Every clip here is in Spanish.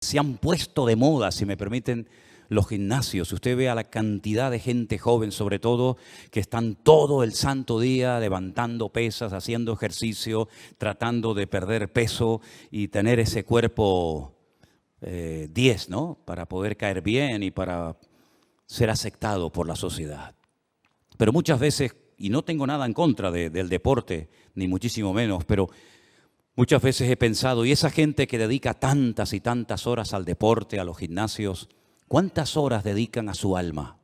Se han puesto de moda, si me permiten, los gimnasios. Usted ve a la cantidad de gente joven, sobre todo, que están todo el santo día levantando pesas, haciendo ejercicio, tratando de perder peso y tener ese cuerpo 10, ¿no? Para poder caer bien y para ser aceptado por la sociedad. Pero muchas veces, y no tengo nada en contra del deporte, ni muchísimo menos, pero muchas veces he pensado, y esa gente que dedica tantas y tantas horas al deporte, a los gimnasios, ¿cuántas horas dedican a su alma?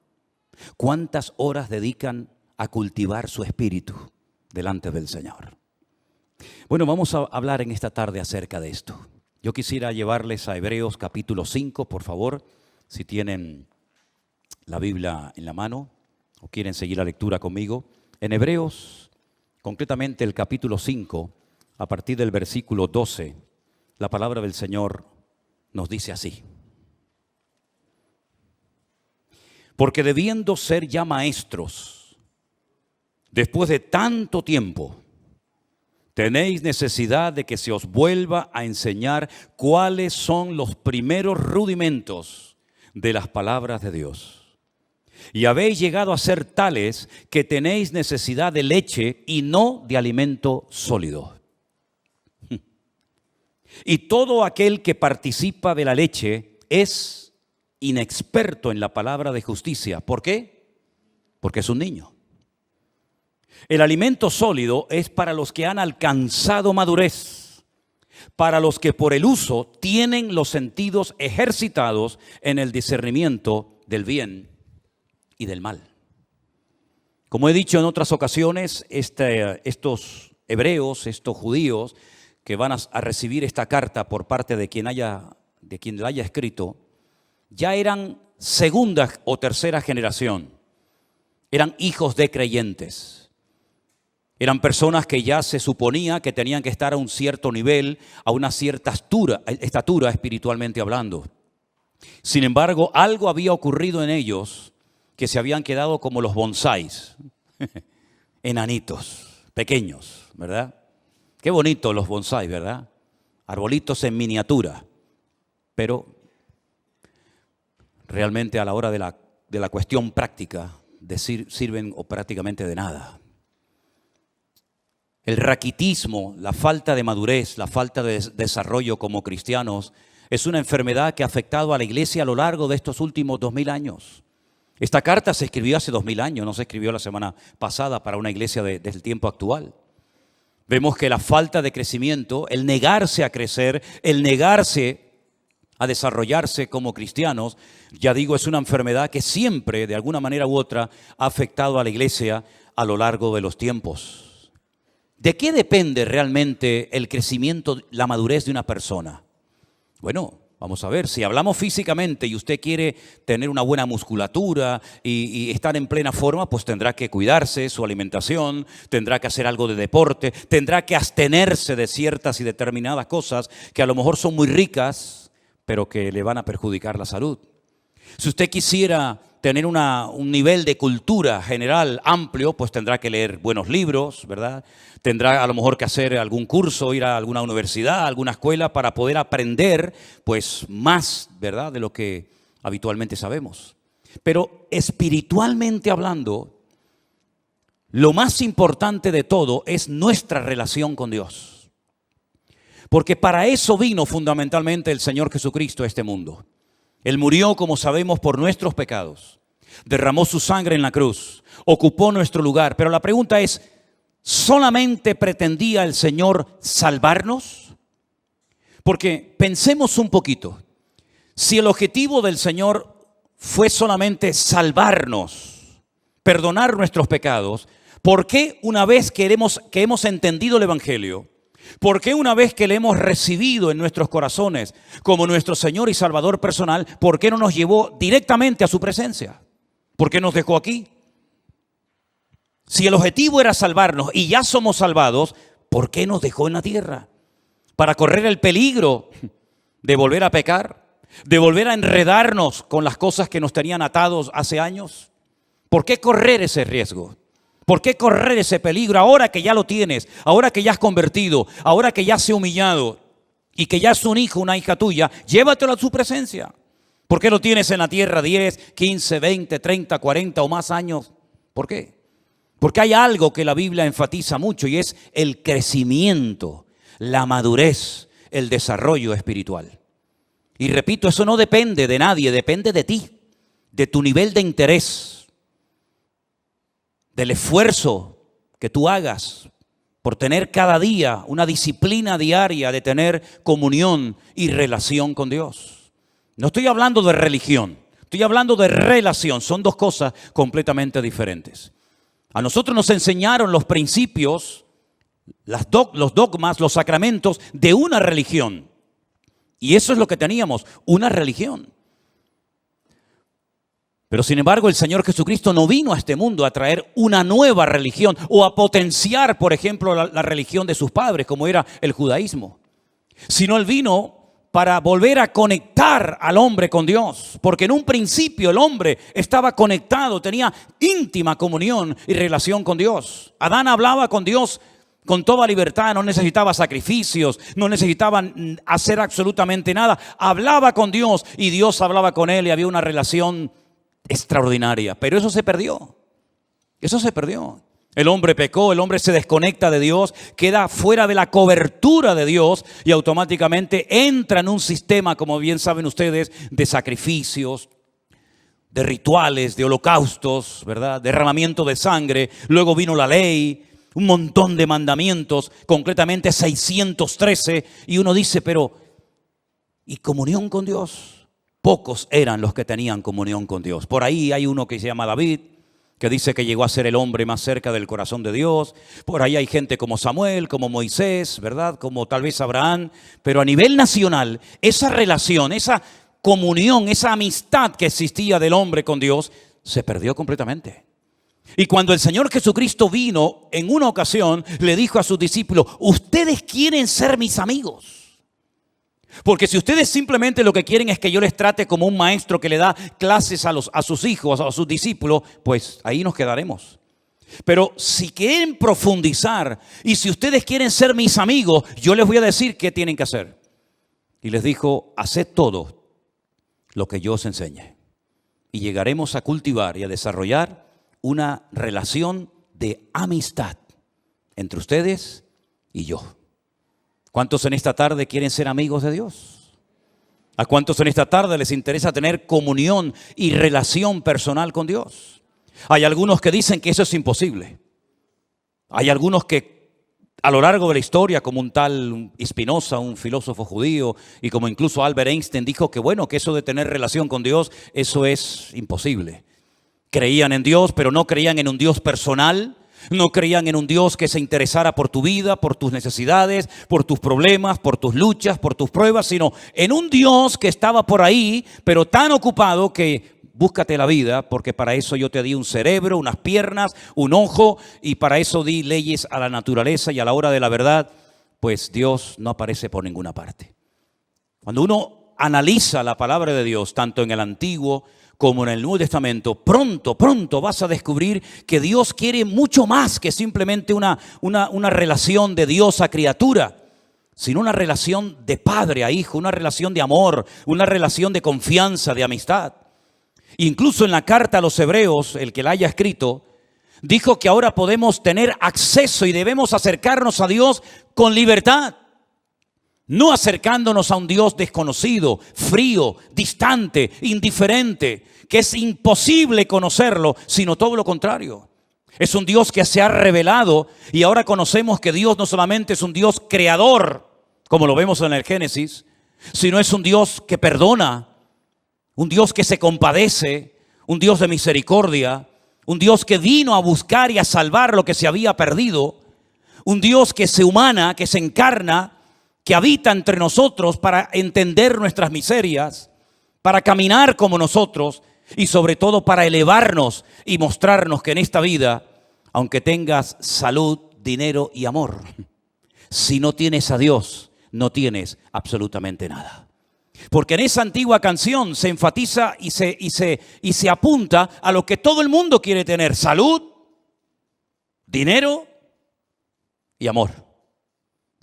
¿Cuántas horas dedican a cultivar su espíritu delante del Señor? Bueno, vamos a hablar en esta tarde acerca de esto. Yo quisiera llevarles a Hebreos capítulo 5, por favor, si tienen la Biblia en la mano o quieren seguir la lectura conmigo. En Hebreos, concretamente el capítulo 5, a partir del versículo 12, la palabra del Señor nos dice así: porque debiendo ser ya maestros, después de tanto tiempo, tenéis necesidad de que se os vuelva a enseñar cuáles son los primeros rudimentos de las palabras de Dios. Y habéis llegado a ser tales que tenéis necesidad de leche y no de alimento sólido. Y todo aquel que participa de la leche es inexperto en la palabra de justicia. ¿Por qué? Porque es un niño. El alimento sólido es para los que han alcanzado madurez, para los que por el uso tienen los sentidos ejercitados en el discernimiento del bien y del mal. Como he dicho en otras ocasiones, estos hebreos, estos judíos que van a recibir esta carta por parte de quien la haya escrito, ya eran segunda o tercera generación, eran hijos de creyentes, eran personas que ya se suponía que tenían que estar a un cierto nivel, a una cierta estatura espiritualmente hablando. Sin embargo, algo había ocurrido en ellos que se habían quedado como los bonsáis, enanitos, pequeños, ¿verdad? Qué bonito los bonsáis, ¿verdad? Arbolitos en miniatura, pero realmente a la hora de la cuestión práctica sirven o prácticamente de nada. El raquitismo, la falta de madurez, la falta de desarrollo como cristianos es una enfermedad que ha afectado a la iglesia a lo largo de estos últimos 2000 años. Esta carta se escribió hace 2000 años, no se escribió la semana pasada para una iglesia del tiempo actual. Vemos que la falta de crecimiento, el negarse a crecer, el negarse a desarrollarse como cristianos, ya digo, es una enfermedad que siempre, de alguna manera u otra, ha afectado a la iglesia a lo largo de los tiempos. ¿De qué depende realmente el crecimiento, la madurez de una persona? Bueno, vamos a ver, si hablamos físicamente y usted quiere tener una buena musculatura y estar en plena forma, pues tendrá que cuidarse su alimentación, tendrá que hacer algo de deporte, tendrá que abstenerse de ciertas y determinadas cosas que a lo mejor son muy ricas, pero que le van a perjudicar la salud. Si usted quisiera tener un nivel de cultura general amplio, pues tendrá que leer buenos libros, ¿verdad? Tendrá a lo mejor que hacer algún curso, ir a alguna universidad, a alguna escuela para poder aprender pues más, ¿verdad?, de lo que habitualmente sabemos. Pero espiritualmente hablando, lo más importante de todo es nuestra relación con Dios. Porque para eso vino fundamentalmente el Señor Jesucristo a este mundo. Él murió, como sabemos, por nuestros pecados. Derramó su sangre en la cruz. Ocupó nuestro lugar. Pero la pregunta es, ¿solamente pretendía el Señor salvarnos? Porque pensemos un poquito. Si el objetivo del Señor fue solamente salvarnos, perdonar nuestros pecados, ¿por qué una vez que hemos entendido el Evangelio, por qué una vez que le hemos recibido en nuestros corazones como nuestro Señor y Salvador personal, por qué no nos llevó directamente a su presencia? ¿Por qué nos dejó aquí? Si el objetivo era salvarnos y ya somos salvados, ¿por qué nos dejó en la tierra? ¿Para correr el peligro de volver a pecar? ¿De volver a enredarnos con las cosas que nos tenían atados hace años? ¿Por qué correr ese riesgo? ¿Por qué correr ese peligro ahora que ya lo tienes, ahora que ya has convertido, ahora que ya has humillado, y que ya es un hijo, una hija tuya, llévatelo a su presencia. ¿Por qué lo tienes en la tierra 10, 15, 20, 30, 40 o más años? ¿Por qué? Porque hay algo que la Biblia enfatiza mucho y es el crecimiento, la madurez, el desarrollo espiritual. Y repito, eso no depende de nadie, depende de ti, de tu nivel de interés, del esfuerzo que tú hagas por tener cada día una disciplina diaria de tener comunión y relación con Dios. No estoy hablando de religión, estoy hablando de relación. Son dos cosas completamente diferentes. A nosotros nos enseñaron los principios, los dogmas, los sacramentos de una religión. Y eso es lo que teníamos, una religión. Pero sin embargo, el Señor Jesucristo no vino a este mundo a traer una nueva religión o a potenciar, por ejemplo, la religión de sus padres, como era el judaísmo. Sino Él vino para volver a conectar al hombre con Dios. Porque en un principio el hombre estaba conectado, tenía íntima comunión y relación con Dios. Adán hablaba con Dios con toda libertad, no necesitaba sacrificios, no necesitaba hacer absolutamente nada. Hablaba con Dios y Dios hablaba con él y había una relación extraordinaria. Pero eso se perdió. Eso se perdió. El hombre pecó, el hombre se desconecta de Dios, queda fuera de la cobertura de Dios y automáticamente entra en un sistema, como bien saben ustedes, de sacrificios, de rituales, de holocaustos, ¿verdad? Derramamiento de sangre. Luego vino la ley, un montón de mandamientos, concretamente 613, y uno dice, pero ¿y comunión con Dios? Pocos eran los que tenían comunión con Dios. Por ahí hay uno que se llama David, que dice que llegó a ser el hombre más cerca del corazón de Dios. Por ahí hay gente como Samuel, como Moisés, ¿verdad? Como tal vez Abraham. Pero a nivel nacional, esa relación, esa comunión, esa amistad que existía del hombre con Dios, se perdió completamente. Y cuando el Señor Jesucristo vino, en una ocasión, le dijo a sus discípulos, ustedes quieren ser mis amigos. Porque si ustedes simplemente lo que quieren es que yo les trate como un maestro que le da clases a sus hijos, a sus discípulos, pues ahí nos quedaremos. Pero si quieren profundizar y si ustedes quieren ser mis amigos, yo les voy a decir qué tienen que hacer. Y les dijo, haced todo lo que yo os enseñe. Y llegaremos a cultivar y a desarrollar una relación de amistad entre ustedes y yo. ¿Cuántos en esta tarde quieren ser amigos de Dios? ¿A cuántos en esta tarde les interesa tener comunión y relación personal con Dios? Hay algunos que dicen que eso es imposible. Hay algunos que a lo largo de la historia, como un tal Spinoza, un filósofo judío, y como incluso Albert Einstein dijo que bueno, que eso de tener relación con Dios, eso es imposible. Creían en Dios, pero no creían en un Dios personal. No creían en un Dios que se interesara por tu vida, por tus necesidades, por tus problemas, por tus luchas, por tus pruebas, sino en un Dios que estaba por ahí, pero tan ocupado que búscate la vida, porque para eso yo te di un cerebro, unas piernas, un ojo, y para eso di leyes a la naturaleza, y a la hora de la verdad, pues Dios no aparece por ninguna parte. Cuando uno analiza la palabra de Dios, tanto en el Antiguo como en el Nuevo Testamento, pronto vas a descubrir que Dios quiere mucho más que simplemente una relación de Dios a criatura, sino una relación de padre a hijo, una relación de amor, una relación de confianza, de amistad. Incluso en la carta a los Hebreos, el que la haya escrito, dijo que ahora podemos tener acceso y debemos acercarnos a Dios con libertad. No acercándonos a un Dios desconocido, frío, distante, indiferente, que es imposible conocerlo, sino todo lo contrario. Es un Dios que se ha revelado y ahora conocemos que Dios no solamente es un Dios creador, como lo vemos en el Génesis, sino es un Dios que perdona, un Dios que se compadece, un Dios de misericordia, un Dios que vino a buscar y a salvar lo que se había perdido, un Dios que se humana, que se encarna, que habita entre nosotros para entender nuestras miserias, para caminar como nosotros y sobre todo para elevarnos y mostrarnos que en esta vida, aunque tengas salud, dinero y amor, si no tienes a Dios, no tienes absolutamente nada. Porque en esa antigua canción se enfatiza y se apunta a lo que todo el mundo quiere tener: salud, dinero y amor.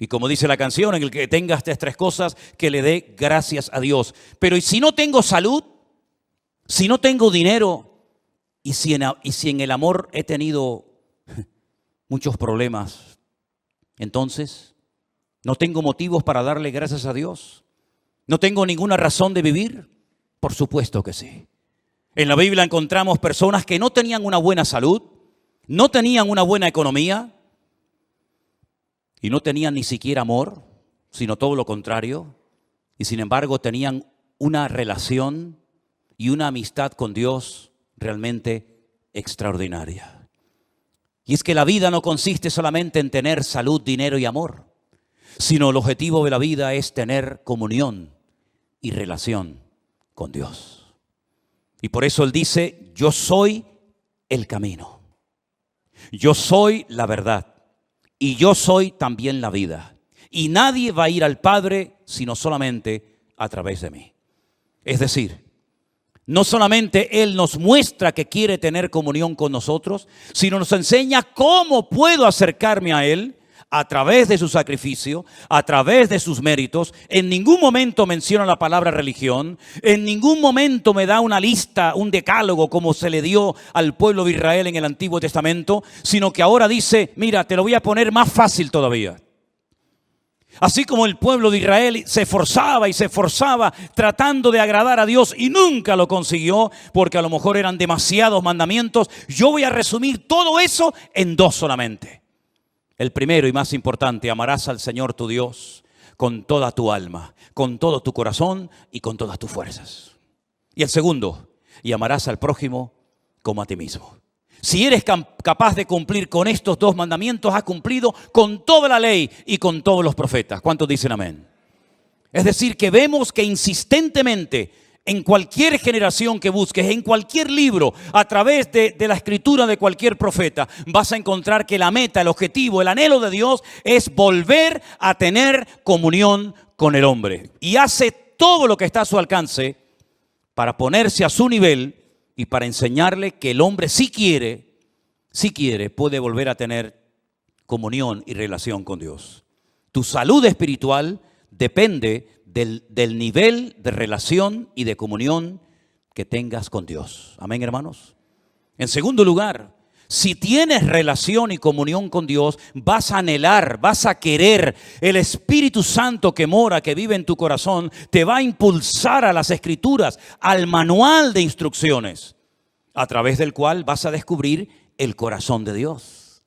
Y como dice la canción, en el que tenga estas tres cosas, que le dé gracias a Dios. Pero ¿y si no tengo salud? Si no tengo dinero, y si en el amor he tenido muchos problemas, entonces no tengo motivos para darle gracias a Dios. ¿No tengo ninguna razón de vivir? Por supuesto que sí. En la Biblia encontramos personas que no tenían una buena salud, no tenían una buena economía y no tenían ni siquiera amor, sino todo lo contrario. Y sin embargo tenían una relación y una amistad con Dios realmente extraordinaria. Y es que la vida no consiste solamente en tener salud, dinero y amor, sino el objetivo de la vida es tener comunión y relación con Dios. Y por eso Él dice, yo soy el camino, yo soy la verdad y yo soy también la vida. Y nadie va a ir al Padre sino solamente a través de mí. Es decir, no solamente Él nos muestra que quiere tener comunión con nosotros, sino nos enseña cómo puedo acercarme a Él a través de su sacrificio, a través de sus méritos. En ningún momento menciona la palabra religión, en ningún momento me da una lista, un decálogo como se le dio al pueblo de Israel en el Antiguo Testamento, sino que ahora dice, mira, te lo voy a poner más fácil todavía. Así como el pueblo de Israel se esforzaba y se esforzaba tratando de agradar a Dios y nunca lo consiguió porque a lo mejor eran demasiados mandamientos, yo voy a resumir todo eso en dos solamente. El primero y más importante, amarás al Señor tu Dios con toda tu alma, con todo tu corazón y con todas tus fuerzas. Y el segundo, y amarás al prójimo como a ti mismo. Si eres capaz de cumplir con estos dos mandamientos, has cumplido con toda la ley y con todos los profetas. ¿Cuántos dicen amén? Es decir, que vemos que insistentemente en cualquier generación que busques, en cualquier libro, a través de la escritura de cualquier profeta, vas a encontrar que la meta, el objetivo, el anhelo de Dios es volver a tener comunión con el hombre. Y hace todo lo que está a su alcance para ponerse a su nivel y para enseñarle que el hombre si quiere, puede volver a tener comunión y relación con Dios. Tu salud espiritual depende del nivel de relación y de comunión que tengas con Dios. Amén, hermanos. En segundo lugar, si tienes relación y comunión con Dios, vas a anhelar, vas a querer. El Espíritu Santo que mora, que vive en tu corazón, te va a impulsar a las Escrituras, al manual de instrucciones, a través del cual vas a descubrir el corazón de Dios.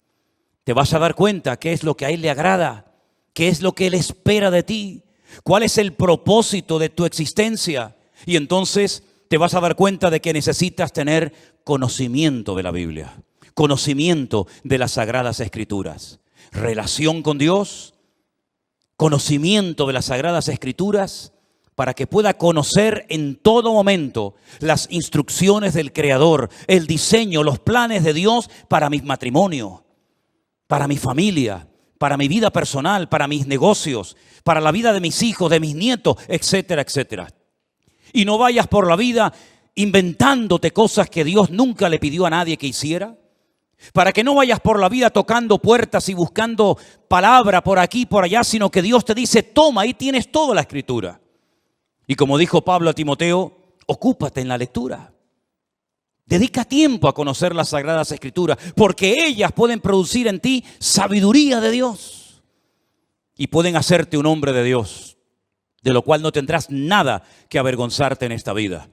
Te vas a dar cuenta qué es lo que a Él le agrada, qué es lo que Él espera de ti, cuál es el propósito de tu existencia. Y entonces te vas a dar cuenta de que necesitas tener conocimiento de la Biblia, conocimiento de las Sagradas Escrituras, relación con Dios, conocimiento de las Sagradas Escrituras, para que pueda conocer en todo momento las instrucciones del Creador, el diseño, los planes de Dios para mi matrimonio, para mi familia, para mi vida personal, para mis negocios, para la vida de mis hijos, de mis nietos, etcétera, etcétera. Y no vayas por la vida inventándote cosas que Dios nunca le pidió a nadie que hiciera. Para que no vayas por la vida tocando puertas y buscando palabra por aquí y por allá, sino que Dios te dice, toma, ahí tienes toda la Escritura. Y como dijo Pablo a Timoteo, ocúpate en la lectura. Dedica tiempo a conocer las Sagradas Escrituras, porque ellas pueden producir en ti sabiduría de Dios y pueden hacerte un hombre de Dios, de lo cual no tendrás nada que avergonzarte en esta vida.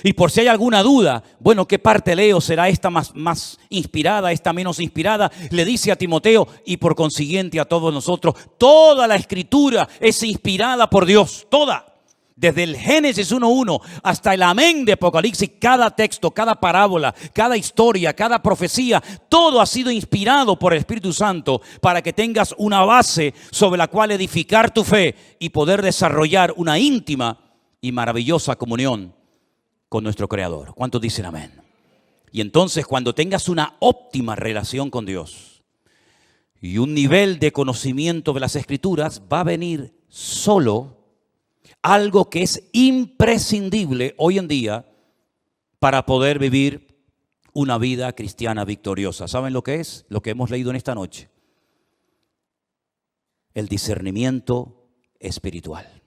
Y por si hay alguna duda, bueno, ¿qué parte leo? ¿Será esta más inspirada, esta menos inspirada? Le dice a Timoteo y por consiguiente a todos nosotros, toda la Escritura es inspirada por Dios, toda. Desde el Génesis 1:1 hasta el amén de Apocalipsis, cada texto, cada parábola, cada historia, cada profecía, todo ha sido inspirado por el Espíritu Santo para que tengas una base sobre la cual edificar tu fe y poder desarrollar una íntima y maravillosa comunión con nuestro Creador. ¿Cuántos dicen amén? Y entonces cuando tengas una óptima relación con Dios y un nivel de conocimiento de las Escrituras, va a venir solo algo que es imprescindible hoy en día para poder vivir una vida cristiana victoriosa. ¿Saben lo que es? Lo que hemos leído en esta noche. el discernimiento espiritual.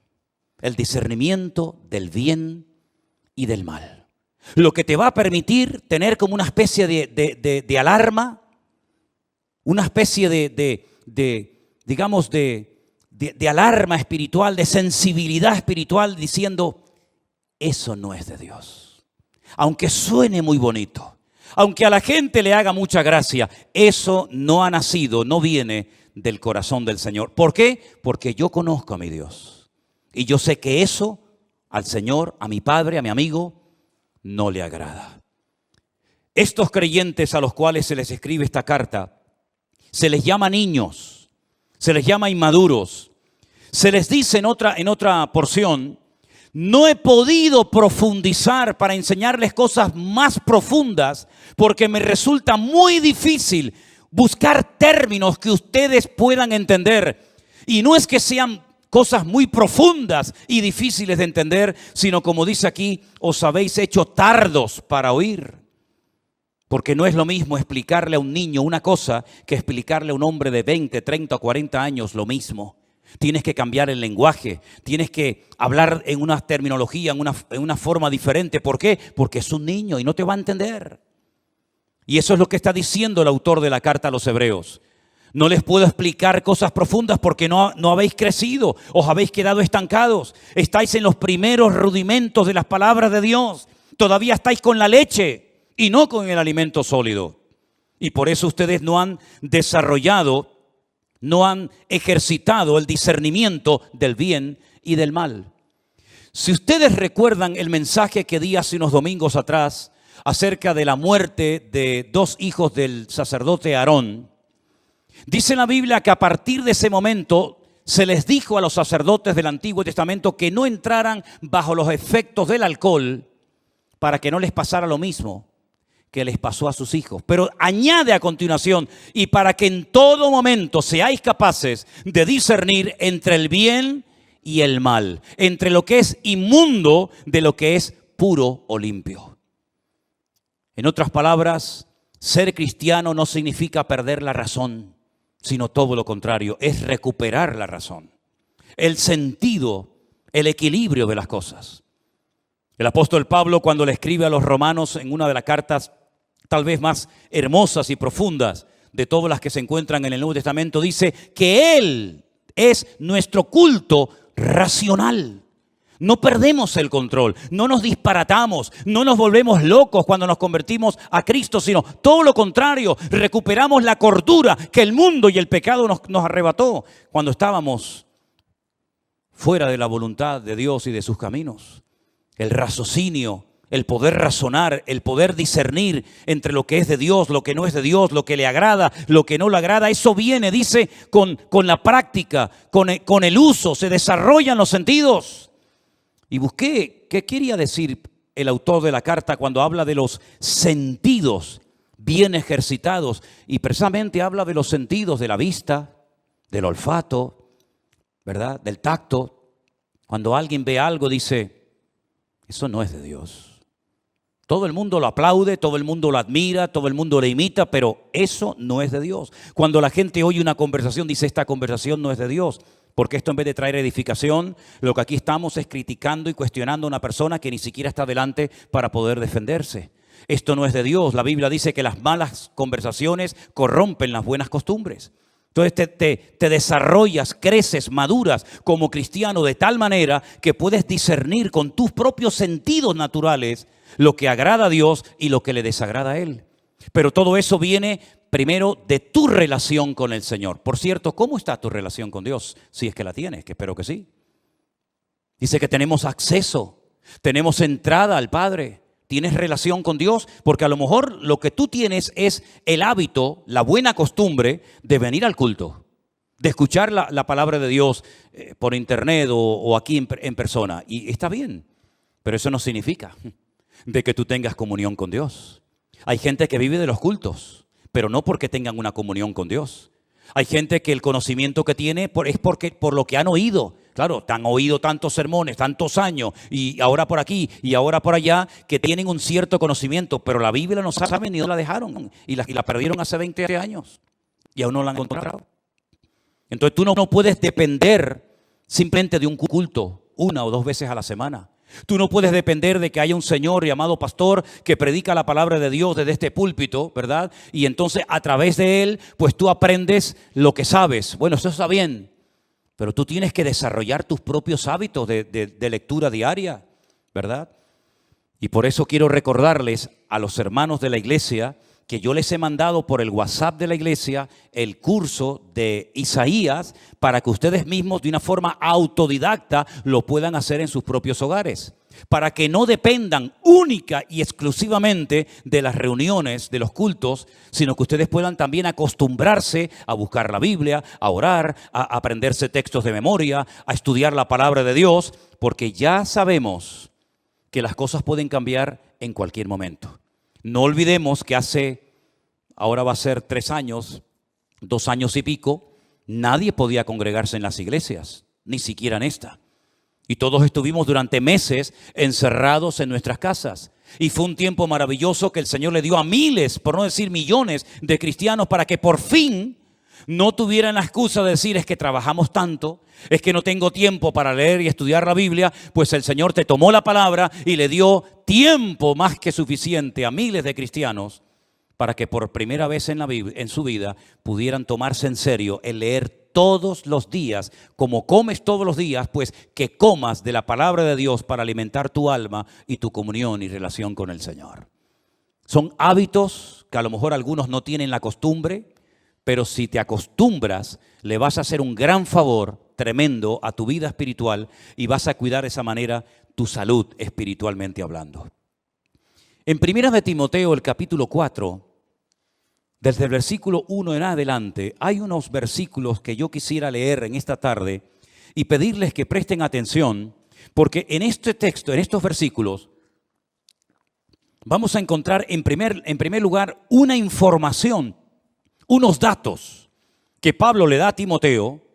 El discernimiento del bien y del mal. Lo que te va a permitir tener como una especie de alarma, una especie digamos, de alarma espiritual, de sensibilidad espiritual, diciendo, eso no es de Dios. Aunque suene muy bonito, aunque a la gente le haga mucha gracia, eso no ha nacido, no viene del corazón del Señor. ¿Por qué? Porque yo conozco a mi Dios. Y yo sé que eso al Señor, a mi Padre, a mi amigo, no le agrada. Estos creyentes a los cuales se les escribe esta carta, se les llama niños, se les llama inmaduros. Se les dice en otra porción, no he podido profundizar para enseñarles cosas más profundas porque me resulta muy difícil buscar términos que ustedes puedan entender. Y no es que sean cosas muy profundas y difíciles de entender, sino como dice aquí, os habéis hecho tardos para oír. Porque no es lo mismo explicarle a un niño una cosa que explicarle a un hombre de 20, 30 o 40 años lo mismo. Tienes que cambiar el lenguaje, tienes que hablar en una terminología, en una forma diferente. ¿Por qué? Porque es un niño y no te va a entender. Y eso es lo que está diciendo el autor de la carta a los Hebreos. No les puedo explicar cosas profundas porque no habéis crecido, os habéis quedado estancados. Estáis en los primeros rudimentos de las palabras de Dios. Todavía estáis con la leche y no con el alimento sólido. Y por eso ustedes no han desarrollado, no han ejercitado el discernimiento del bien y del mal. Si ustedes recuerdan el mensaje que di hace unos domingos atrás acerca de la muerte de dos hijos del sacerdote Aarón, dice la Biblia que a partir de ese momento se les dijo a los sacerdotes del Antiguo Testamento que no entraran bajo los efectos del alcohol para que no les pasara lo mismo que les pasó a sus hijos. Pero añade a continuación, y para que en todo momento seáis capaces de discernir entre el bien y el mal, entre lo que es inmundo de lo que es puro o limpio. En otras palabras, ser cristiano no significa perder la razón, sino todo lo contrario, es recuperar la razón, el sentido, el equilibrio de las cosas. El apóstol Pablo, cuando le escribe a los romanos en una de las cartas tal vez más hermosas y profundas de todas las que se encuentran en el Nuevo Testamento, dice que Él es nuestro culto racional. No perdemos el control, no nos disparatamos, no nos volvemos locos cuando nos convertimos a Cristo, sino todo lo contrario, recuperamos la cordura que el mundo y el pecado nos arrebató cuando estábamos fuera de la voluntad de Dios y de sus caminos. El raciocinio, el poder razonar, el poder discernir entre lo que es de Dios, lo que no es de Dios, lo que le agrada, lo que no le agrada, eso viene, dice, con la práctica, con el uso, se desarrollan los sentidos. Y busqué qué quería decir el autor de la carta cuando habla de los sentidos bien ejercitados. Y precisamente habla de los sentidos de la vista, del olfato, ¿verdad? Del tacto. Cuando alguien ve algo dice, eso no es de Dios. Todo el mundo lo aplaude, todo el mundo lo admira, todo el mundo le imita, pero eso no es de Dios. Cuando la gente oye una conversación, dice, esta conversación no es de Dios. Porque esto, en vez de traer edificación, lo que aquí estamos es criticando y cuestionando a una persona que ni siquiera está delante para poder defenderse. Esto no es de Dios. La Biblia dice que las malas conversaciones corrompen las buenas costumbres. Entonces te desarrollas, creces, maduras como cristiano de tal manera que puedes discernir con tus propios sentidos naturales lo que agrada a Dios y lo que le desagrada a Él. Pero todo eso viene primero de tu relación con el Señor. Por cierto, ¿cómo está tu relación con Dios? Si es que la tienes, que espero que sí. Dice que tenemos acceso, tenemos entrada al Padre. ¿Tienes relación con Dios? Porque a lo mejor lo que tú tienes es el hábito, la buena costumbre de venir al culto, de escuchar la palabra de Dios por internet o aquí en persona. Y está bien, pero eso no significa de que tú tengas comunión con Dios. Hay gente que vive de los cultos, pero no porque tengan una comunión con Dios. Hay gente que el conocimiento que tiene es por lo que han oído. Claro, han oído tantos sermones, tantos años, y ahora por aquí y ahora por allá, que tienen un cierto conocimiento, pero la Biblia no saben ni dónde la dejaron y la perdieron hace 20 años y aún no la han encontrado. Entonces tú no puedes depender simplemente de un culto 1 o 2 veces a la semana. Tú no puedes depender de que haya un señor llamado pastor que predica la palabra de Dios desde este púlpito, ¿verdad? Y entonces a través de él, pues tú aprendes lo que sabes. Bueno, eso está bien, pero tú tienes que desarrollar tus propios hábitos de lectura diaria, ¿verdad? Y por eso quiero recordarles a los hermanos de la iglesia que yo les he mandado por el WhatsApp de la iglesia el curso de Isaías para que ustedes mismos de una forma autodidacta lo puedan hacer en sus propios hogares. Para que no dependan única y exclusivamente de las reuniones, de los cultos, sino que ustedes puedan también acostumbrarse a buscar la Biblia, a orar, a aprenderse textos de memoria, a estudiar la palabra de Dios, porque ya sabemos que las cosas pueden cambiar en cualquier momento. No olvidemos que ahora va a ser 3 años, 2 años y pico, nadie podía congregarse en las iglesias, ni siquiera en esta. Y todos estuvimos durante meses encerrados en nuestras casas. Y fue un tiempo maravilloso que el Señor le dio a miles, por no decir millones, de cristianos para que por fin no tuvieran la excusa de decir es que trabajamos tanto, es que no tengo tiempo para leer y estudiar la Biblia. Pues el Señor te tomó la palabra y le dio tiempo más que suficiente a miles de cristianos para que por primera vez en su vida pudieran tomarse en serio el leer todos los días, como comes todos los días, pues que comas de la palabra de Dios para alimentar tu alma y tu comunión y relación con el Señor. Son hábitos que a lo mejor algunos no tienen la costumbre, pero si te acostumbras, le vas a hacer un gran favor tremendo a tu vida espiritual y vas a cuidar de esa manera tu salud espiritualmente hablando. En 1 de Timoteo, el capítulo 4, desde el versículo 1 en adelante, hay unos versículos que yo quisiera leer en esta tarde y pedirles que presten atención, porque en este texto, en estos versículos, vamos a encontrar en primer lugar una información, unos datos que Pablo le da a Timoteo,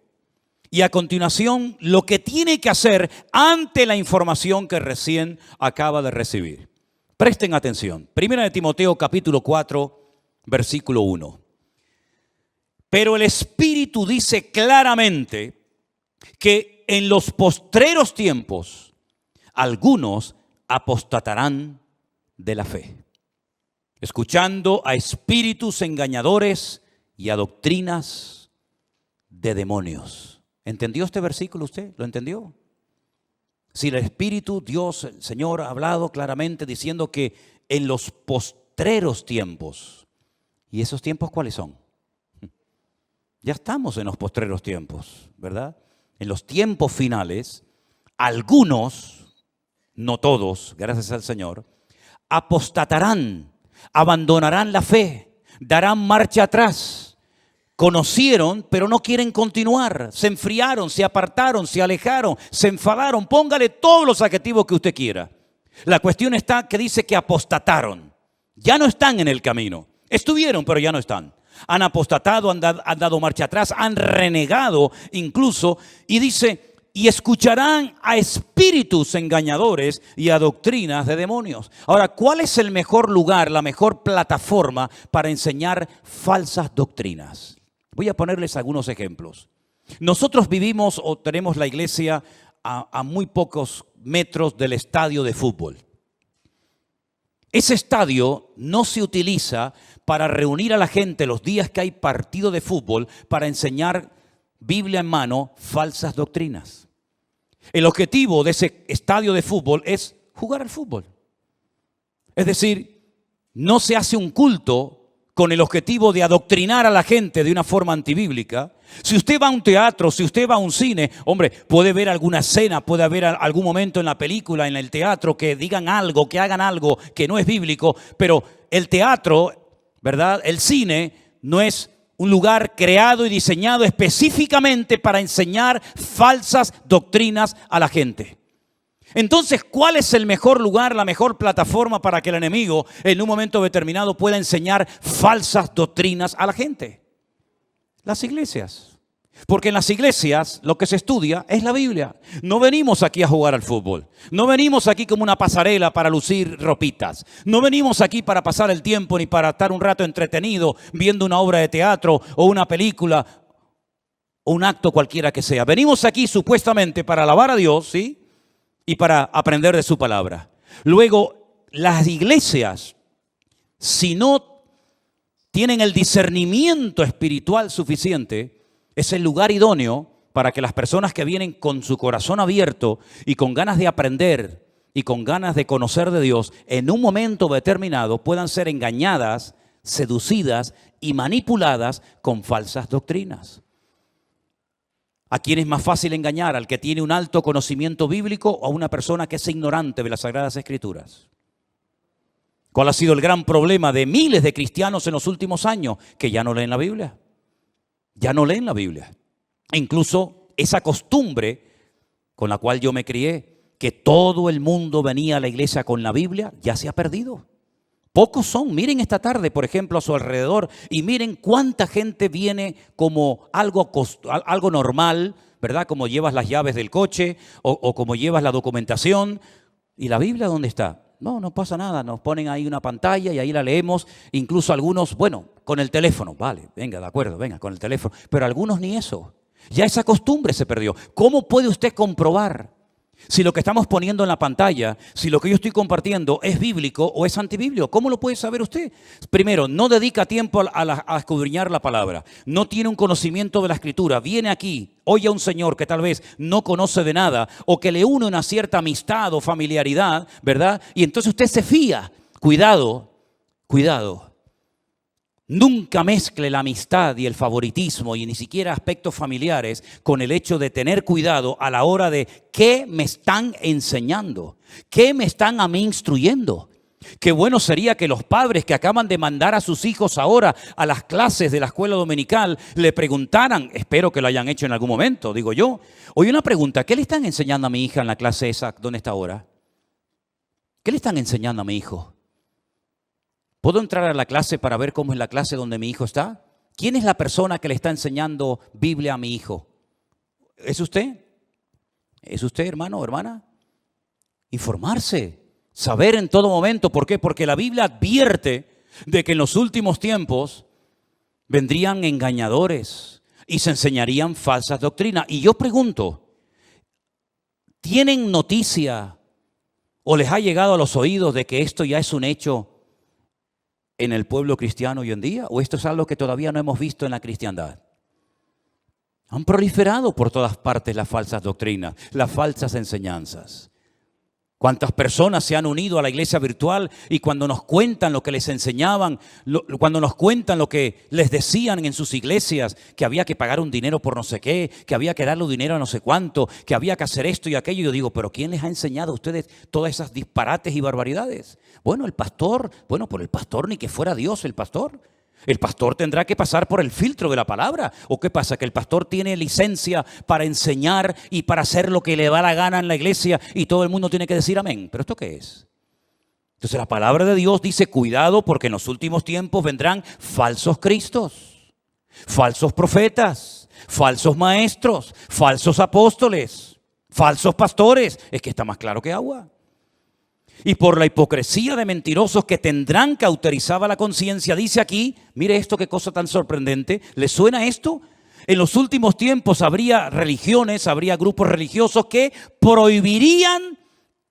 y a continuación lo que tiene que hacer ante la información que recién acaba de recibir. Presten atención. 1 de Timoteo capítulo 4, versículo 1. Pero el Espíritu dice claramente que en los postreros tiempos algunos apostatarán de la fe, escuchando a espíritus engañadores y a doctrinas de demonios. ¿Entendió este versículo usted? ¿Lo entendió? Si el Espíritu, Dios, el Señor ha hablado claramente diciendo que en los postreros tiempos, ¿y esos tiempos cuáles son? Ya estamos en los postreros tiempos, ¿verdad? En los tiempos finales, algunos, no todos, gracias al Señor, apostatarán, abandonarán la fe, darán marcha atrás. Conocieron, pero no quieren continuar. Se enfriaron, se apartaron, se alejaron, se enfadaron. Póngale todos los adjetivos que usted quiera. La cuestión está que dice que apostataron. Ya no están en el camino. Estuvieron, pero ya no están. Han apostatado, han dado marcha atrás, han renegado incluso. Y dice, y escucharán a espíritus engañadores y a doctrinas de demonios. Ahora, ¿cuál es el mejor lugar, la mejor plataforma para enseñar falsas doctrinas? Voy a ponerles algunos ejemplos. Nosotros vivimos o tenemos la iglesia a muy pocos metros del estadio de fútbol. Ese estadio no se utiliza para reunir a la gente los días que hay partido de fútbol para enseñar Biblia en mano falsas doctrinas. El objetivo de ese estadio de fútbol es jugar al fútbol. Es decir, no se hace un culto con el objetivo de adoctrinar a la gente de una forma antibíblica. Si usted va a un teatro, si usted va a un cine, hombre, puede ver alguna escena, puede haber algún momento en la película, en el teatro, que digan algo, que hagan algo que no es bíblico, pero el teatro, ¿verdad? El cine no es un lugar creado y diseñado específicamente para enseñar falsas doctrinas a la gente. Entonces, ¿cuál es el mejor lugar, la mejor plataforma para que el enemigo en un momento determinado pueda enseñar falsas doctrinas a la gente? Las iglesias. Porque en las iglesias lo que se estudia es la Biblia. No venimos aquí a jugar al fútbol. No venimos aquí como una pasarela para lucir ropitas. No venimos aquí para pasar el tiempo ni para estar un rato entretenido viendo una obra de teatro o una película o un acto cualquiera que sea. Venimos aquí supuestamente para alabar a Dios, ¿sí? Y para aprender de su palabra. Luego, las iglesias, si no tienen el discernimiento espiritual suficiente, es el lugar idóneo para que las personas que vienen con su corazón abierto y con ganas de aprender y con ganas de conocer de Dios, en un momento determinado puedan ser engañadas, seducidas y manipuladas con falsas doctrinas. ¿A quién es más fácil engañar? ¿Al que tiene un alto conocimiento bíblico o a una persona que es ignorante de las Sagradas Escrituras? ¿Cuál ha sido el gran problema de miles de cristianos en los últimos años? Que ya no leen la Biblia. Ya no leen la Biblia. E incluso esa costumbre con la cual yo me crié, que todo el mundo venía a la iglesia con la Biblia, ya se ha perdido. Pocos son. Miren esta tarde, por ejemplo, a su alrededor y miren cuánta gente viene como algo normal, ¿verdad? Como llevas las llaves del coche o como llevas la documentación. ¿Y la Biblia dónde está? No pasa nada. Nos ponen ahí una pantalla y ahí la leemos. Incluso algunos, bueno, con el teléfono. Vale, venga, de acuerdo, venga, con el teléfono. Pero algunos ni eso. Ya esa costumbre se perdió. ¿Cómo puede usted comprobar si lo que estamos poniendo en la pantalla, si lo que yo estoy compartiendo es bíblico o es antibíblico? ¿Cómo lo puede saber usted? Primero, no dedica tiempo a escudriñar la palabra. No tiene un conocimiento de la Escritura. Viene aquí, oye a un señor que tal vez no conoce de nada o que le une una cierta amistad o familiaridad, ¿verdad? Y entonces usted se fía. Cuidado, cuidado. Nunca mezcle la amistad y el favoritismo y ni siquiera aspectos familiares con el hecho de tener cuidado a la hora de qué me están enseñando, qué me están a mí instruyendo. Qué bueno sería que los padres que acaban de mandar a sus hijos ahora a las clases de la escuela dominical le preguntaran, espero que lo hayan hecho en algún momento, digo yo. Oye, una pregunta, ¿qué le están enseñando a mi hija en la clase esa donde está ahora? ¿Qué le están enseñando a mi hijo? ¿Puedo entrar a la clase para ver cómo es la clase donde mi hijo está? ¿Quién es la persona que le está enseñando Biblia a mi hijo? ¿Es usted? ¿Es usted, hermano o hermana? Informarse, saber en todo momento. ¿Por qué? Porque la Biblia advierte de que en los últimos tiempos vendrían engañadores y se enseñarían falsas doctrinas. Y yo pregunto, ¿tienen noticia o les ha llegado a los oídos de que esto ya es un hecho en el pueblo cristiano hoy en día? ¿O esto es algo que todavía no hemos visto en la cristiandad? Han proliferado por todas partes las falsas doctrinas, las falsas enseñanzas. ¿Cuántas personas se han unido a la iglesia virtual y cuando nos cuentan lo que les enseñaban, cuando nos cuentan lo que les decían en sus iglesias, que había que pagar un dinero por no sé qué, que había que darle dinero a no sé cuánto, que había que hacer esto y aquello? Yo digo, ¿pero quién les ha enseñado a ustedes todas esas disparates y barbaridades? Bueno, el pastor, por el pastor ni que fuera Dios el pastor. El pastor tendrá que pasar por el filtro de la palabra. ¿O qué pasa? ¿Que el pastor tiene licencia para enseñar y para hacer lo que le da la gana en la iglesia y todo el mundo tiene que decir amén? ¿Pero esto qué es? Entonces la palabra de Dios dice, cuidado porque en los últimos tiempos vendrán falsos cristos, falsos profetas, falsos maestros, falsos apóstoles, falsos pastores. Es que está más claro que agua. Y por la hipocresía de mentirosos que tendrán cauterizada la conciencia, dice aquí, mire esto, qué cosa tan sorprendente. ¿Le suena esto? En los últimos tiempos habría religiones, habría grupos religiosos que prohibirían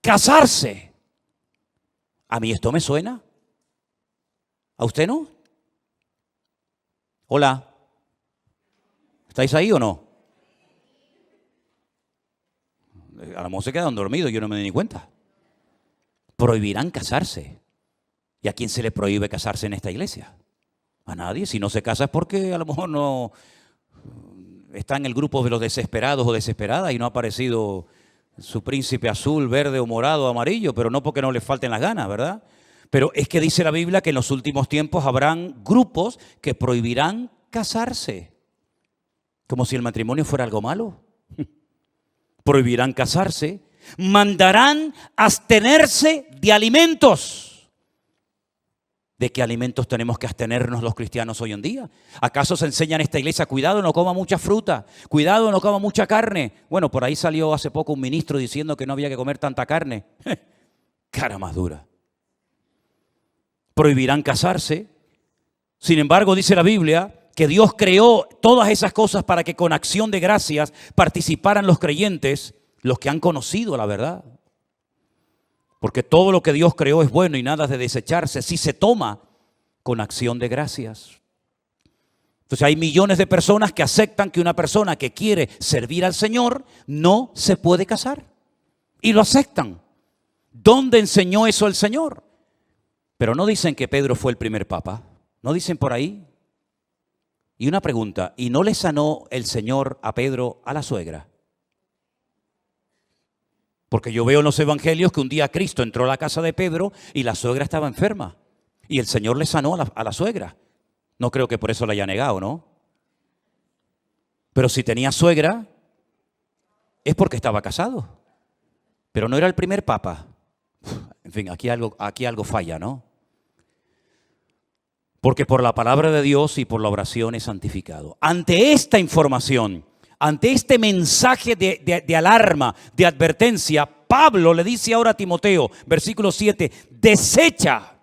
casarse. ¿A mí esto me suena? ¿A usted no? Hola. ¿Estáis ahí o no? A lo mejor se quedan dormidos, yo no me di ni cuenta. Prohibirán casarse. ¿Y a quién se le prohíbe casarse en esta iglesia? A nadie. Si no se casa es porque a lo mejor no está en el grupo de los desesperados o desesperadas y no ha aparecido su príncipe azul, verde o morado o amarillo, pero no porque no le falten las ganas, ¿verdad? Pero es que dice la Biblia que en los últimos tiempos habrán grupos que prohibirán casarse. Como si el matrimonio fuera algo malo. Prohibirán casarse. Mandarán abstenerse de alimentos. ¿De qué alimentos tenemos que abstenernos los cristianos hoy en día? ¿Acaso se enseña en esta iglesia, cuidado, no coma mucha fruta, cuidado, no coma mucha carne? Bueno, por ahí salió hace poco un ministro diciendo que no había que comer tanta carne. Cara más dura. Prohibirán casarse. Sin embargo, dice la Biblia que Dios creó todas esas cosas para que con acción de gracias participaran los creyentes, los que han conocido la verdad. Porque todo lo que Dios creó es bueno y nada de desecharse si se toma con acción de gracias. Entonces hay millones de personas que aceptan que una persona que quiere servir al Señor no se puede casar. Y lo aceptan. ¿Dónde enseñó eso el Señor? Pero no dicen que Pedro fue el primer papa. ¿No dicen por ahí? Y una pregunta, ¿y no le sanó el Señor a Pedro a la suegra? Porque yo veo en los evangelios que un día Cristo entró a la casa de Pedro y la suegra estaba enferma. Y el Señor le sanó a la suegra. No creo que por eso la haya negado, ¿no? Pero si tenía suegra, es porque estaba casado. Pero no era el primer papa. En fin, aquí algo falla, ¿no? Porque por la palabra de Dios y por la oración es santificado. Ante esta información, ante este mensaje de alarma, de advertencia, Pablo le dice ahora a Timoteo, versículo 7, desecha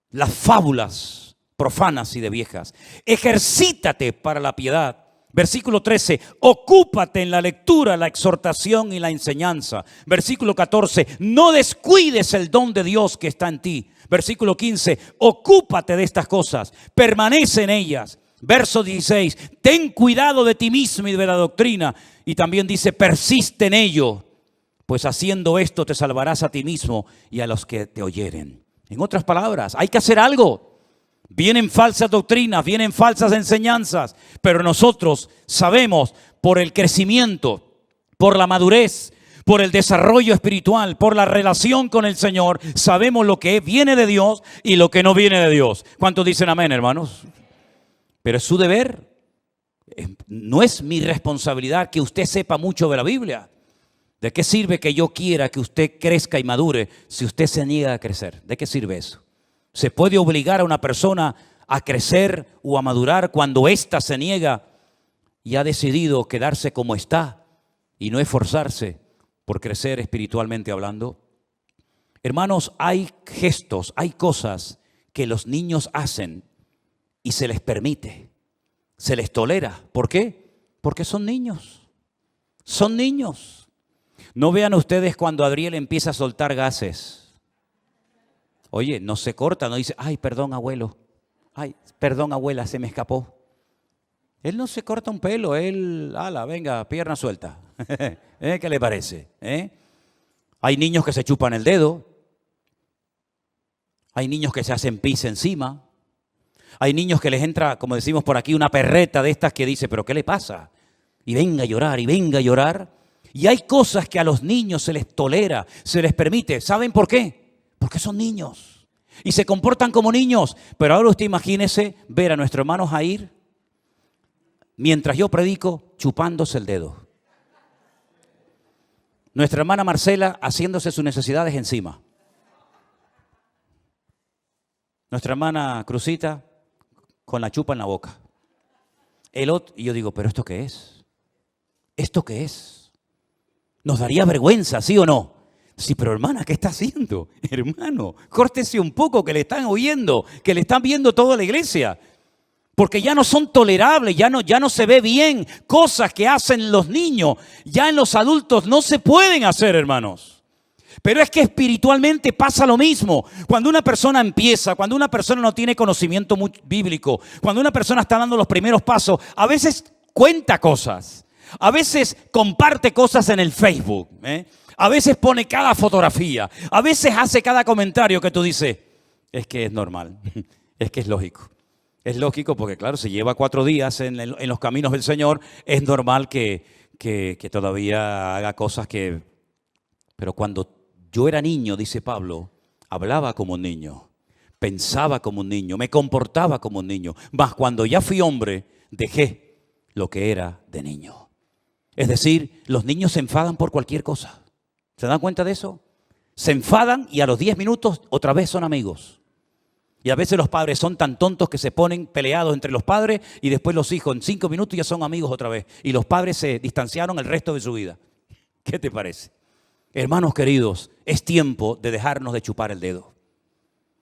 las fábulas profanas y de viejas. Ejercítate para la piedad. Versículo 13, ocúpate en la lectura, la exhortación y la enseñanza. Versículo 14, no descuides el don de Dios que está en ti. Versículo 15, ocúpate de estas cosas, permanece en ellas. Verso 16, ten cuidado de ti mismo y de la doctrina. Y también dice, persiste en ello, pues haciendo esto te salvarás a ti mismo y a los que te oyeren. En otras palabras, hay que hacer algo. Vienen falsas doctrinas, vienen falsas enseñanzas, pero nosotros sabemos por el crecimiento, por la madurez, por el desarrollo espiritual, por la relación con el Señor, sabemos lo que viene de Dios y lo que no viene de Dios. ¿Cuántos dicen amén, hermanos? Pero es su deber. No es mi responsabilidad que usted sepa mucho de la Biblia. ¿De qué sirve que yo quiera que usted crezca y madure si usted se niega a crecer? ¿De qué sirve eso? ¿Se puede obligar a una persona a crecer o a madurar cuando ésta se niega y ha decidido quedarse como está y no esforzarse por crecer espiritualmente hablando? Hermanos, hay gestos, hay cosas que los niños hacen y se les permite, se les tolera. ¿Por qué? Porque son niños. Son niños. No vean ustedes cuando Adriel empieza a soltar gases. Oye, no se corta, no dice, ay, perdón, abuelo. Ay, perdón, abuela, se me escapó. Él no se corta un pelo, él, ala, venga, pierna suelta. ¿Qué le parece? Hay niños que se chupan el dedo. Hay niños que se hacen pis encima. Hay niños que les entra, como decimos por aquí, una perreta de estas que dice, ¿pero qué le pasa? Y venga a llorar, y venga a llorar. Y hay cosas que a los niños se les tolera, se les permite. ¿Saben por qué? Porque son niños y se comportan como niños. Pero ahora usted imagínese ver a nuestro hermano Jair, mientras yo predico, chupándose el dedo. Nuestra hermana Marcela haciéndose sus necesidades encima. Nuestra hermana Cruzita con la chupa en la boca. El otro, y yo digo, ¿pero esto qué es? ¿Esto qué es? ¿Nos daría vergüenza, sí o no? Sí, pero hermana, ¿qué está haciendo? Hermano, córtese un poco, que le están oyendo, que le están viendo toda la iglesia. Porque ya no son tolerables, ya no se ve bien. Cosas que hacen los niños, ya en los adultos no se pueden hacer, hermanos. Pero es que espiritualmente pasa lo mismo. Cuando una persona empieza, cuando una persona no tiene conocimiento bíblico, cuando una persona está dando los primeros pasos, a veces cuenta cosas, a veces comparte cosas en el Facebook, a veces pone cada fotografía, a veces hace cada comentario que tú dices, es que es normal, es que es lógico. Es lógico porque, claro, si lleva 4 días en los caminos del Señor, es normal que todavía haga cosas que... Pero cuando yo era niño, dice Pablo, hablaba como un niño, pensaba como un niño, me comportaba como un niño. Mas cuando ya fui hombre, dejé lo que era de niño. Es decir, los niños se enfadan por cualquier cosa. ¿Se dan cuenta de eso? Se enfadan y a los 10 minutos otra vez son amigos. Y a veces los padres son tan tontos que se ponen peleados entre los padres y después los hijos en 5 minutos ya son amigos otra vez. Y los padres se distanciaron el resto de su vida. ¿Qué te parece? Hermanos queridos, es tiempo de dejarnos de chupar el dedo.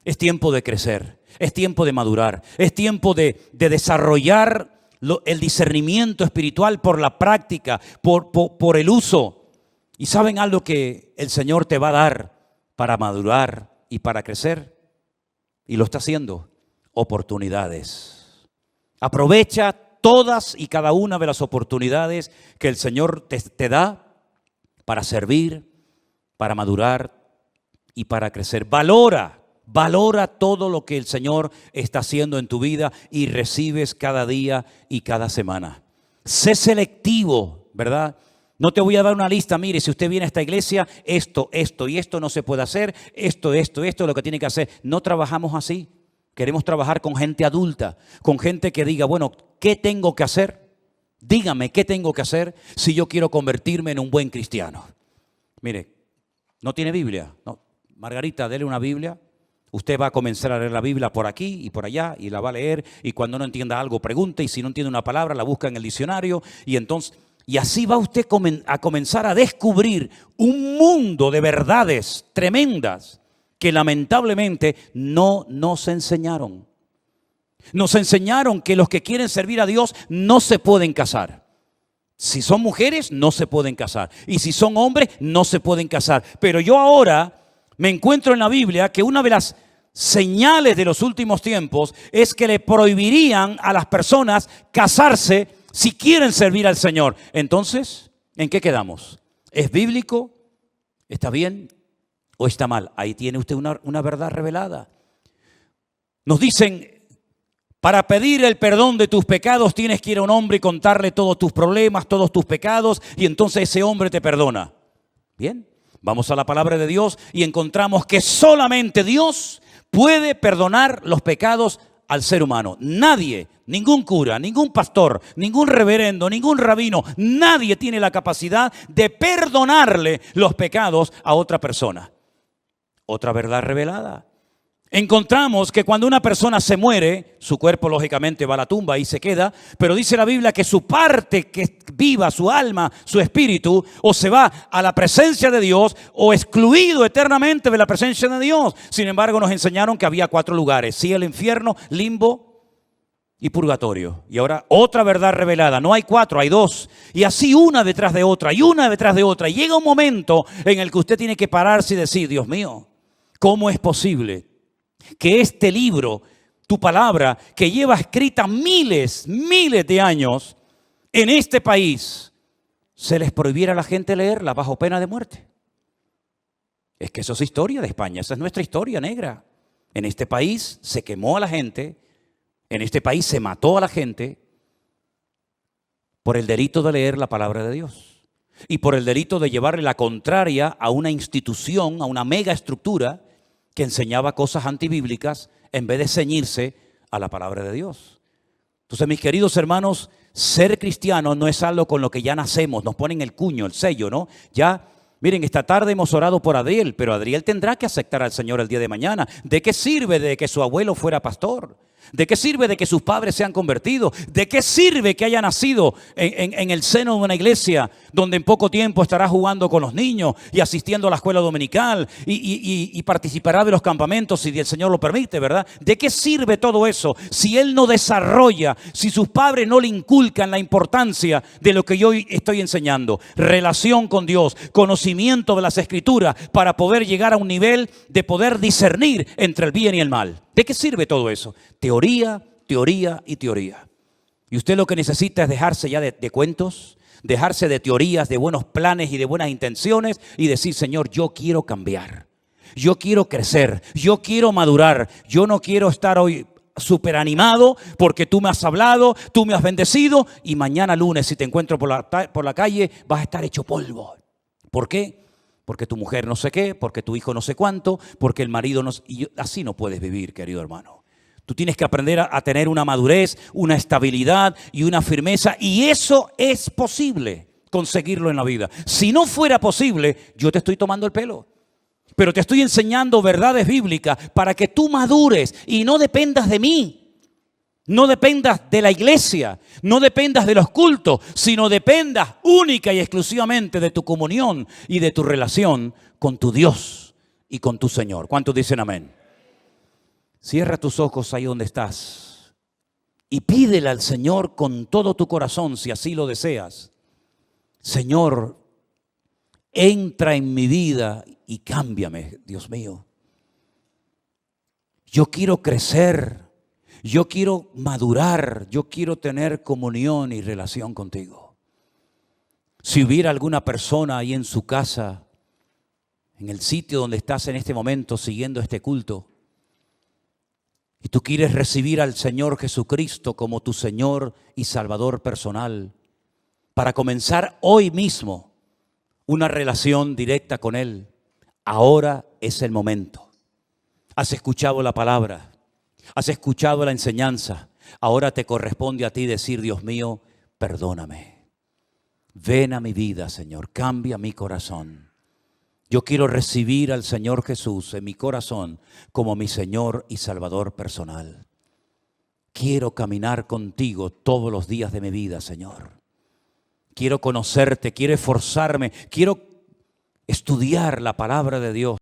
Es tiempo de crecer, es tiempo de madurar, es tiempo de desarrollar el discernimiento espiritual por la práctica, por el uso. ¿Y saben algo que el Señor te va a dar para madurar y para crecer? Y lo está haciendo. Oportunidades. Aprovecha todas y cada una de las oportunidades que el Señor te da para servir, para madurar y para crecer. Valora todo lo que el Señor está haciendo en tu vida y recibes cada día y cada semana. Sé selectivo, ¿verdad? No te voy a dar una lista, mire, si usted viene a esta iglesia, esto y esto no se puede hacer, esto es lo que tiene que hacer. No trabajamos así. Queremos trabajar con gente adulta, con gente que diga, bueno, ¿qué tengo que hacer? Dígame, ¿qué tengo que hacer si yo quiero convertirme en un buen cristiano? Mire, ¿no tiene Biblia? No. Margarita, dele una Biblia. Usted va a comenzar a leer la Biblia por aquí y por allá y la va a leer, y cuando no entienda algo pregunte, y si no entiende una palabra la busca en el diccionario, y así va usted a comenzar a descubrir un mundo de verdades tremendas que lamentablemente no nos enseñaron. Nos enseñaron que los que quieren servir a Dios no se pueden casar. Si son mujeres, no se pueden casar. Y si son hombres, no se pueden casar. Pero yo ahora me encuentro en la Biblia que una de las señales de los últimos tiempos es que le prohibirían a las personas casarse si quieren servir al Señor. Entonces, ¿en qué quedamos? ¿Es bíblico? ¿Está bien o está mal? Ahí tiene usted una verdad revelada. Nos dicen, para pedir el perdón de tus pecados tienes que ir a un hombre y contarle todos tus problemas, todos tus pecados, y entonces ese hombre te perdona. Bien, vamos a la palabra de Dios y encontramos que solamente Dios puede perdonar los pecados al ser humano. Nadie, ningún cura, ningún pastor, ningún reverendo, ningún rabino, nadie tiene la capacidad de perdonarle los pecados a otra persona. Otra verdad revelada. Encontramos que cuando una persona se muere, su cuerpo lógicamente va a la tumba y se queda, pero dice la Biblia que su parte que viva, su alma, su espíritu, o se va a la presencia de Dios o excluido eternamente de la presencia de Dios. Sin embargo, nos enseñaron que había 4 lugares: cielo, infierno, limbo y purgatorio. Y ahora otra verdad revelada: no hay 4, hay 2. Y así una detrás de otra y una detrás de otra. Y llega un momento en el que usted tiene que pararse y decir, Dios mío, ¿cómo es posible que este libro, tu palabra, que lleva escrita miles de años en este país, se les prohibiera a la gente leerla bajo pena de muerte? Es que eso es historia de España, esa es nuestra historia negra. En este país se quemó a la gente, en este país se mató a la gente por el delito de leer la palabra de Dios y por el delito de llevarle la contraria a una institución, a una mega estructura que enseñaba cosas antibíblicas en vez de ceñirse a la palabra de Dios. Entonces, mis queridos hermanos, ser cristiano no es algo con lo que ya nacemos, nos ponen el cuño, el sello, ¿no? Ya, miren, esta tarde hemos orado por Adriel, pero Adriel tendrá que aceptar al Señor el día de mañana. ¿De qué sirve de que su abuelo fuera pastor? ¿De qué sirve de que sus padres se han convertido? ¿De qué sirve que haya nacido en el seno de una iglesia donde en poco tiempo estará jugando con los niños y asistiendo a la escuela dominical y participará de los campamentos si el Señor lo permite, ¿verdad? ¿De qué sirve todo eso si él no desarrolla, si sus padres no le inculcan la importancia de lo que yo estoy enseñando? Relación con Dios, conocimiento de las Escrituras para poder llegar a un nivel de poder discernir entre el bien y el mal. ¿De qué sirve todo eso? Teoría, teoría y teoría. Y usted lo que necesita es dejarse ya de cuentos, dejarse de teorías, de buenos planes y de buenas intenciones y decir, Señor, yo quiero cambiar, yo quiero crecer, yo quiero madurar, yo no quiero estar hoy súper animado porque tú me has hablado, tú me has bendecido y mañana lunes si te encuentro por la calle vas a estar hecho polvo. ¿Por qué? Porque tu mujer no sé qué, porque tu hijo no sé cuánto, porque el marido no sé. Y así no puedes vivir, querido hermano. Tú tienes que aprender a tener una madurez, una estabilidad y una firmeza. Y eso es posible conseguirlo en la vida. Si no fuera posible, yo te estoy tomando el pelo. Pero te estoy enseñando verdades bíblicas para que tú madures y no dependas de mí. No dependas de la iglesia, no dependas de los cultos, sino dependas única y exclusivamente de tu comunión y de tu relación con tu Dios y con tu Señor. ¿Cuántos dicen amén? Cierra tus ojos ahí donde estás y pídele al Señor con todo tu corazón, si así lo deseas. Señor, entra en mi vida y cámbiame, Dios mío. Yo quiero crecer, yo quiero madurar, yo quiero tener comunión y relación contigo. Si hubiera alguna persona ahí en su casa, en el sitio donde estás en este momento siguiendo este culto, y tú quieres recibir al Señor Jesucristo como tu Señor y Salvador personal, para comenzar hoy mismo una relación directa con Él, ahora es el momento. Has escuchado la palabra, has escuchado la enseñanza, ahora te corresponde a ti decir: Dios mío, perdóname. Ven a mi vida, Señor, cambia mi corazón. Yo quiero recibir al Señor Jesús en mi corazón como mi Señor y Salvador personal. Quiero caminar contigo todos los días de mi vida, Señor. Quiero conocerte, quiero esforzarme, quiero estudiar la palabra de Dios.